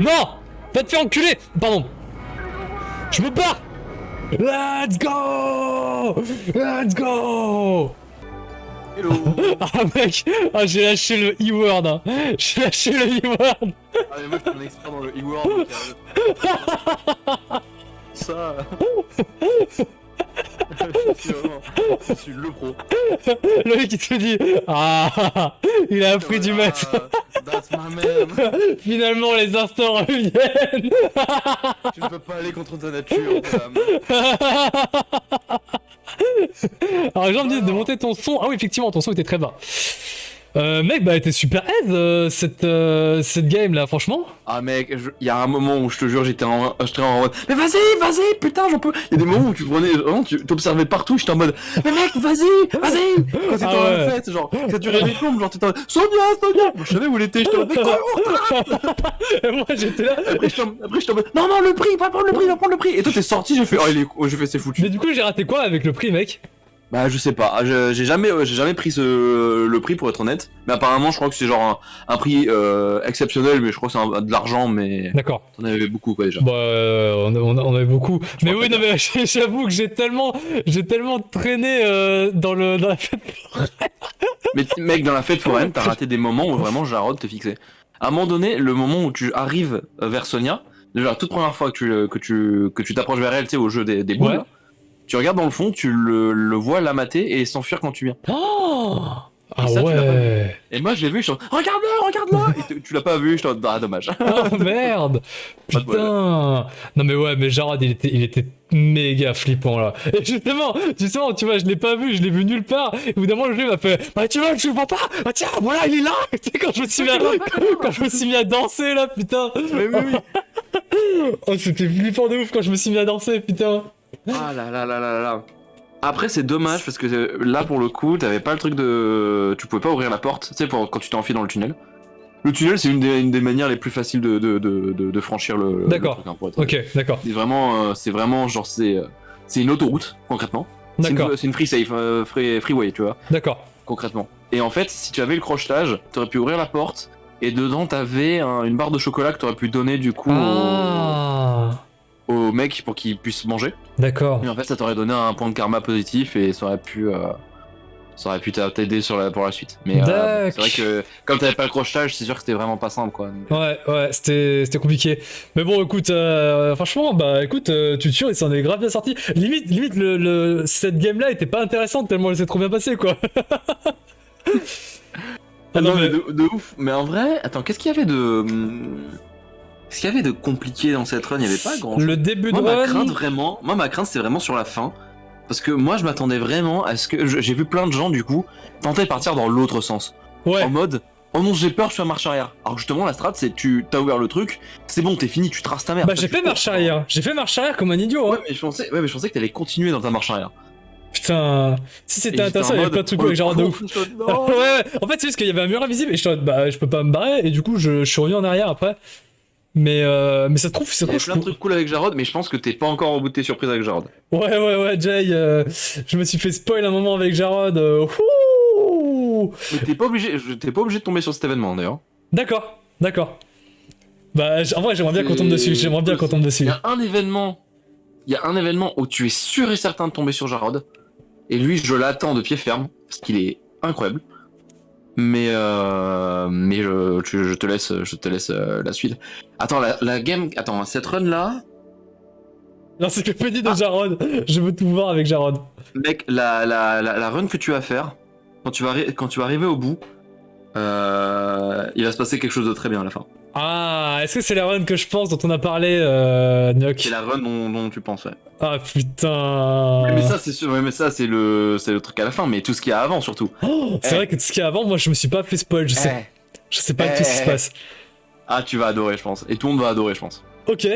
Non! Va te faire enculer! Pardon. Je me barre! Let's go! Let's go! Hello. Ah mec! Ah j'ai lâché le E-word hein. J'ai lâché le E-word. Ah mais moi je suis un expert dans le e-word donc ça... je suis le pro. Le mec il te dit ah il a appris du maître. That's my man. Finalement les instants reviennent. Tu ne peux pas aller contre ta nature, madame. Alors les gens me disent de monter ton son. Ah oui effectivement ton son était très bas. Mec bah t'es super aise cette game là franchement. Ah mec, il y a un moment où je te jure j'étais en mode mais vas-y, putain j'en peux. Il y a des moments où tu prenais, vraiment tu t'observais partout, j'étais en mode mais mec vas-y. Quand c'était Ah en ouais. fête, genre ça durait des plombes, genre t'étais en mode Sonia. Moi, je savais où elle était, j'étais en mode Et moi j'étais là. après j'étais en mode non le prix, va prendre le prix. Et toi t'es sorti, j'ai fait j'ai fait c'est foutu. Mais du coup j'ai raté quoi avec le prix mec? Bah je sais pas, j'ai jamais pris le prix pour être honnête, mais apparemment je crois que c'est genre un prix exceptionnel, mais je crois que c'est de l'argent, mais D'accord. t'en avais beaucoup quoi déjà. Bah on avait beaucoup. Mais oui non mais j'avoue que j'ai tellement traîné dans la fête. Mais mec, dans la fête foraine, t'as raté des moments où vraiment Jarod te fixait. À un moment donné, le moment où tu arrives vers Sonia, déjà la toute première fois que tu t'approches vers elle, tu sais, au jeu des boules, Ouais. là, tu regardes dans le fond, tu le vois la mater et s'enfuir quand tu viens. Oh ah ça, tu l'as pas ouais. Et moi je l'ai vu, je suis en regarde-le et tu l'as pas vu, je suis en ah dommage. Oh merde. Pas de bol. Putain. Non mais ouais mais Jarod il était méga flippant là. Et justement tu vois je l'ai pas vu, je l'ai vu nulle part. Et évidemment le jeu m'a fait bah tu vois je le vois pas. Bah tiens voilà il est là. Tu sais quand je me suis mis à danser là putain. Oui. Oh c'était flippant de ouf quand je me suis mis à danser putain. Ah là. Après c'est dommage parce que là pour le coup t'avais pas le truc de... Tu pouvais pas ouvrir la porte, tu sais quand tu t'es enfilé dans le tunnel. Le tunnel c'est une des manières les plus faciles de franchir le D'accord. truc, hein, pour être Ok d'accord. c'est vraiment genre c'est une autoroute concrètement. D'accord. C'est une free safe, freeway tu vois, D'accord. concrètement. Et en fait si tu avais le crochetage, t'aurais pu ouvrir la porte et dedans t'avais une barre de chocolat que t'aurais pu donner du coup au mec pour qu'il puisse manger. D'accord. Et en fait ça t'aurait donné un point de karma positif et ça aurait pu t'aider pour la suite. Mais c'est vrai que comme t'avais pas le crochetage, c'est sûr que c'était vraiment pas simple quoi. Donc, Ouais, c'était compliqué. Mais bon, écoute, franchement, bah écoute, Tuture, il s'en est grave bien sorti. Limite, cette game-là était pas intéressante tellement elle s'est trop bien passée, quoi. Ah non mais de ouf. Mais en vrai, attends, qu'est-ce qu'il y avait de... Qu'est-ce qu'il y avait de compliqué dans cette run? Il y avait pas grand chose. Le début de ma run... crainte c'était vraiment sur la fin. Parce que moi je m'attendais vraiment à ce que... J'ai vu plein de gens du coup tenter de partir dans l'autre sens. Ouais. En mode... Oh non j'ai peur, je fais marche arrière. Alors justement la strat c'est t'as ouvert le truc, c'est bon t'es fini, tu traces ta mère. Bah j'ai fait marche arrière. J'ai fait marche arrière comme un idiot. Ouais Hein. mais je pensais que t'allais continuer dans ta marche arrière. Putain, si c'était intéressant, il y avait pas de trucs avec genre de ouf. Ouais, en fait c'est juste qu'il y avait un mur invisible et je suis en mode, bah je peux pas me barrer et du coup je suis revenu en arrière après. Mais ça se trouve, Il y a plein de trucs cool avec Jarod, mais je pense que t'es pas encore au bout de tes surprises avec Jarod. Ouais, Jay, je me suis fait spoil un moment avec Jarod. Mais t'es pas obligé de tomber sur cet événement d'ailleurs. D'accord. Bah en vrai j'aimerais bien qu'on tombe dessus, Il y a un événement où tu es sûr et certain de tomber sur Jarod, et lui je l'attends de pied ferme, parce qu'il est incroyable. Mais je te laisse la suite. Attends, la game... Attends, cette run là... L'encyclopédie de Jarod, je veux tout voir avec Jarod. Mec, la run que tu vas faire, quand tu vas arriver au bout, il va se passer quelque chose de très bien à la fin. Ah, est-ce que c'est la run que je pense dont on a parlé, Nuck? C'est la run dont tu penses, ouais. Ah putain. Mais ça, c'est sûr, mais ça, c'est le truc à la fin, mais tout ce qu'il y a avant surtout. Oh, c'est vrai que tout ce qu'il y a avant, moi je me suis pas fait spoil, je sais pas tout ce qui se passe. Ah, tu vas adorer, je pense. Et tout le monde va adorer, je pense. Ok.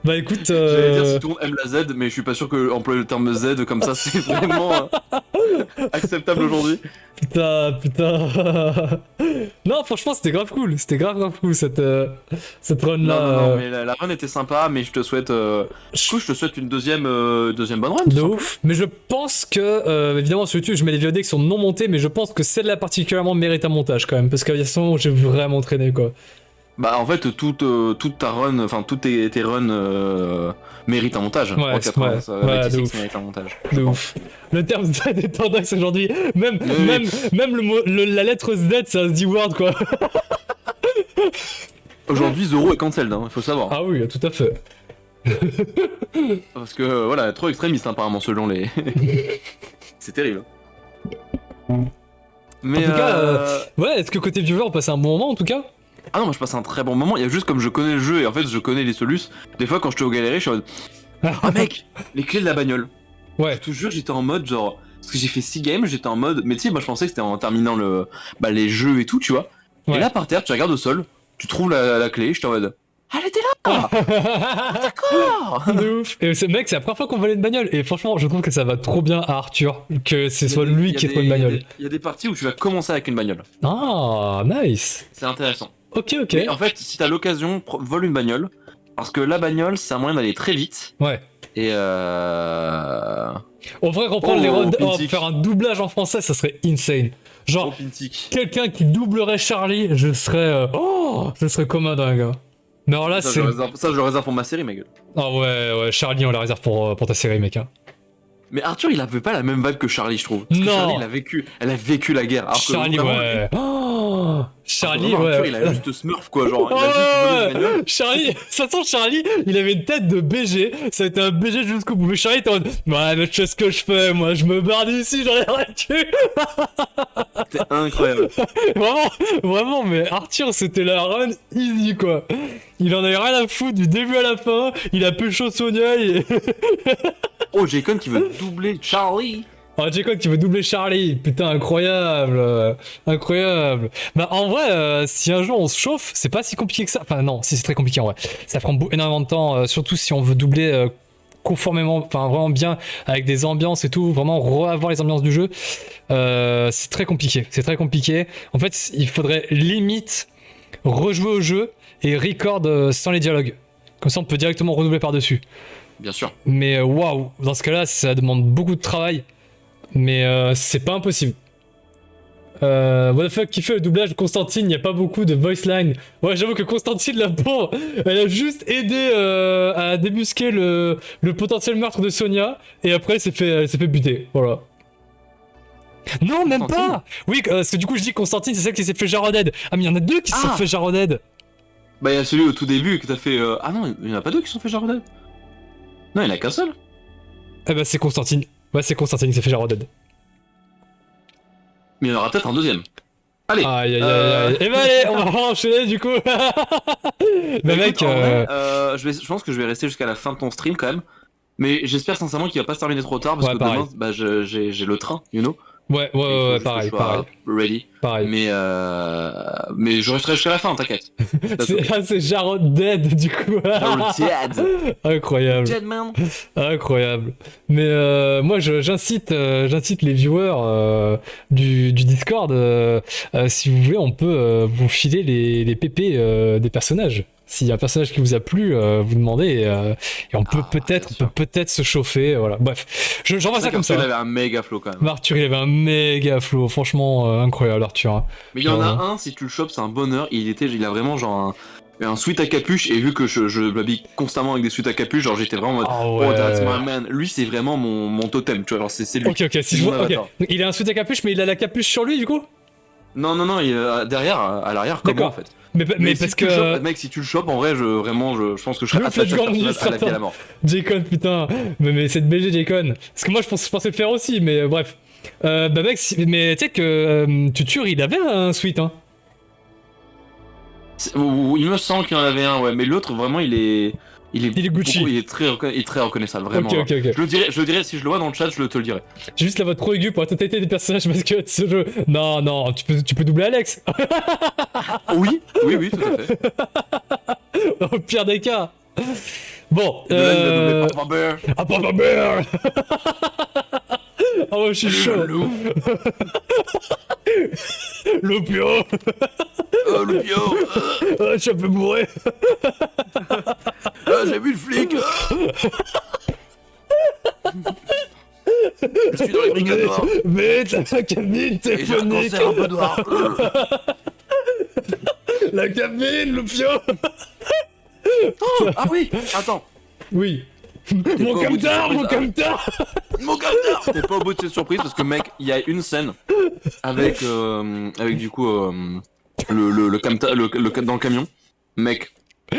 Bah écoute, J'allais dire si tout le monde aime la Z, mais je suis pas sûr que employer le terme Z comme ça c'est vraiment acceptable aujourd'hui. putain. Non, franchement, c'était grave cool. C'était grave cool cette run là. Non, mais la run était sympa, mais je te souhaite. Du coup, je te souhaite une deuxième bonne run. De ouf. Mais je pense que, évidemment, sur YouTube, je mets les VOD qui sont non montés, mais je pense que celle-là particulièrement mérite un montage quand même, parce qu'à son j'ai vraiment traîné quoi. Bah, en fait, toute ta run, enfin, tous tes runs méritent un montage. Ouais, En 80, ouais, ça, ouais, avec de T6 ouf. mérite un montage. De ouf. Le terme Z est tendance aujourd'hui. Même la lettre Z, c'est un Z-word quoi. Aujourd'hui, Zoro est cancelled, hein, il faut savoir. Ah oui, tout à fait. Parce que, voilà, trop extrémiste apparemment, selon les. C'est terrible. Mais En tout cas, ouais, est-ce que côté viewer, on passait un bon moment en tout cas? Ah non, moi je passe un très bon moment. Il y a juste comme je connais le jeu et en fait je connais les solus. Des fois quand je suis au galéré, je suis en mode ah mec, les clés de la bagnole. Ouais. Je te jure, j'étais en mode genre parce que j'ai fait 6 games, j'étais en mode mais tu sais, moi je pensais que c'était en terminant les jeux et tout, tu vois. Ouais. Et là par terre, tu regardes au sol, tu trouves la clé, je suis en mode ah, elle était là. D'accord. De ouf. Et ce mec, c'est la première fois qu'on volait une bagnole. Et franchement, je trouve que ça va trop bien à Arthur que ce soit lui qui ait trouvé une bagnole. Il y a des parties où tu vas commencer avec une bagnole. Ah, nice. C'est intéressant. Ok. Mais en fait, si t'as l'occasion, vole une bagnole. Parce que la bagnole, c'est un moyen d'aller très vite. Ouais. Et On devrait reprendre Oh, les rods, Pintic. faire un doublage en français, ça serait insane. Genre, Pintic. quelqu'un qui doublerait Charlie, je serais. Je serais comme un dingue. Mais alors là, Ça, c'est. je le réserve pour ma série, ma gueule. Ah ouais, Charlie, on la réserve pour ta série, mec. Hein. Mais Arthur, il avait pas la même vibe que Charlie, je trouve. Parce que Non. Charlie, elle a vécu la guerre. Alors que Charlie, vraiment, ouais. Oh, Charlie, vraiment, Arthur, ouais. il a juste Smurf, quoi. Genre, il a Ouais, juste volé une bagnole. Charlie, ça sent Charlie, il avait une tête de BG, ça a été un BG jusqu'au bout. Mais Charlie était en mode, ouais, mais tu sais ce que je fais, moi, je me barre d'ici, j'en ai rien à tuer. C'était incroyable. Vraiment, mais Arthur, c'était la run easy, quoi. Il en avait rien à foutre du début à la fin, il a pécho Sonia, Oh, Jaycon qui veut doubler Charlie. Oh, J-Code qui veut doubler Charlie, putain, incroyable, incroyable. Bah, en vrai, si un jour on se chauffe, c'est pas si compliqué que ça. Enfin, non, si c'est très compliqué en vrai. Ça prend énormément de temps, surtout si on veut doubler conformément, enfin, vraiment bien, avec des ambiances et tout, vraiment revoir les ambiances du jeu. C'est très compliqué, En fait, il faudrait limite rejouer au jeu et record sans les dialogues. Comme ça, on peut directement redoubler par-dessus. Bien sûr. Mais waouh, dans ce cas-là, ça demande beaucoup de travail. Mais c'est pas impossible. What the fuck, qui fait le doublage de Constantine? Il n'y a pas beaucoup de voice line. Ouais, j'avoue que Constantine, la pauvre, elle a juste aidé à débusquer le potentiel meurtre de Sonia. Et après, elle s'est fait buter. Voilà. Non, même pas. Oui, parce que du coup, je dis Constantine, c'est celle qui s'est fait jarroded. Ah, mais il y en a deux qui se sont fait jarroded. Bah, il y a celui au tout début que t'as fait. Ah non, il y en a pas deux qui se sont fait jarroded. Non, il y en a qu'un seul. Eh bah, c'est Constantine. Ouais, c'est Constantine qui s'est fait jarroded. Mais il y en aura peut-être un deuxième. Allez. Aïe. Et bah, allez, on va enchaîner du coup. Mais mec, écoute, en vrai, je pense que je vais rester jusqu'à la fin de ton stream quand même. Mais j'espère sincèrement qu'il va pas se terminer trop tard parce Ouais, que pareil. demain, bah, j'ai le train, you know. Ouais, Il faut juste que pareil, je sois ready. pareil. Mais je resterai jusqu'à la fin, t'inquiète. C'est Jarod Dead du coup. Dead. Incroyable. Dead man. Incroyable. Mais moi j'incite les viewers du Discord, si vous voulez, on peut vous filer les PP des personnages. S'il y a un personnage qui vous a plu, vous demandez et on peut peut-être se chauffer. Voilà. Bref, j'envoie ça comme ça. Il avait un méga flow quand même. Arthur, il avait un méga flow, franchement incroyable Arthur. Hein. Mais il y en a un, si tu le chopes, c'est un bonheur. Il a vraiment genre un sweat à capuche, et vu que je m'habille constamment avec des sweats à capuche, genre j'étais vraiment en mode oh that's my man. Lui c'est vraiment mon totem, tu vois, genre c'est lui. Ok, si je vois. Ok. Il a un sweat à capuche, mais il a la capuche sur lui du coup? Non, il est derrière, à l'arrière, comment en fait. Mais parce si que. Chopes, mec, si tu le chopes, en vrai, je pense que je serais attaché à la vie à la mort. J-Con, putain. Mais c'est de BG J-Con. Parce que moi, je pensais le faire aussi, mais bref. Bah, mec, mais tu sais que Tutur, il avait un sweat, hein. Il me semble qu'il en avait un, ouais, mais l'autre, vraiment, il est Gucci. Il est très reconnaissable, vraiment. Ok. Je le dirais, si je le vois dans le chat, je te le dirais. J'ai juste la voix trop aiguë pour la totalité des personnages parce que ce jeu. Non, tu peux doubler Alex. Oui, tout à fait. Au pire des cas. Bon, De là, il a doublé Papa Bear. Ah, Papa Bear. Ah ouais, je suis chaud. Loup. Lopio. Oh, le pio. Ah, je suis un peu bourré. Ah, j'ai vu le flic. Je suis dans les brigades noires. Vite, la cabine Et j'ai un téléphonique. cancer un peu noir. La cabine, Lopio. Ah oui, attends. Oui. Mon pas au bout de camtar, cette mon surprise, camtar. Mon capteur. T'es pas au bout de cette surprise parce que mec, il y a une scène avec du coup le camta, dans le camion. Mec.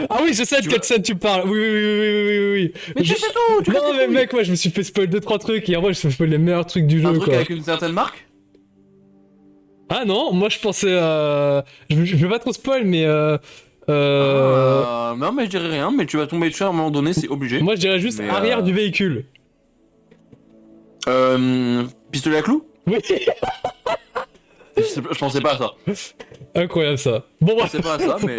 Ah oui, je sais de Tu quelle vois- scène tu parles. Oui, oui, oui, oui, oui, oui, oui. Mais tu Je- sais tout. Tu Non, connais mais tout. mec, moi, je me suis fait spoil 2-3 trucs et en vrai, je me suis fait spoil les meilleurs trucs du Un jeu, truc quoi. avec une certaine marque. Ah non, moi, je pensais. Je vais pas trop spoil, mais. Non mais je dirais rien, mais tu vas tomber dessus à un moment donné, c'est obligé. Moi, je dirais juste Mais, arrière du véhicule. Pistolet à clous. Oui, Je pensais pas à ça. incroyable ça. Bon, Je bref. pensais pas à ça, mais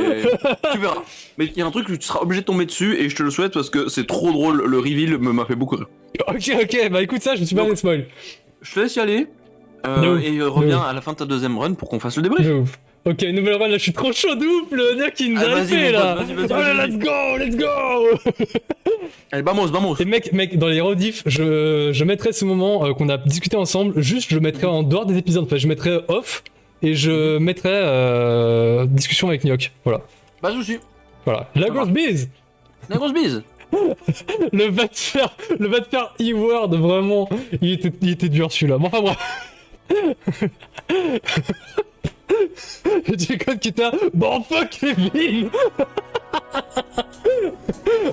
tu verras. Mais il y a un truc où tu seras obligé de tomber dessus et je te le souhaite parce que c'est trop drôle. Le reveal m'a fait beaucoup rire. Ok, bah écoute ça, je me suis pas Donc- fait spoil. Je te laisse y aller De ouf, et de reviens ouf. à la fin de ta deuxième run pour qu'on fasse le débrief. De ouf. Ok, nouvelle run, là, je suis trop chaud de ouf, le nerf qui nous Ah, a vas-y, fait mon là. pote, vas-y, Allez, vas-y. let's go. Allez, vamos. Et mec, dans les rediffs, je mettrai ce moment qu'on a discuté ensemble, juste je le mettrai en dehors des épisodes, enfin je mettrai off, et je mettrai discussion avec Nyok, voilà. Pas de soucis. Voilà. La grosse bise. La grosse bise. Le va de faire E-word, vraiment, il était dur celui-là. Bon, enfin bref. J'ai code qui était bon fuck les villes.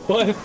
Bref.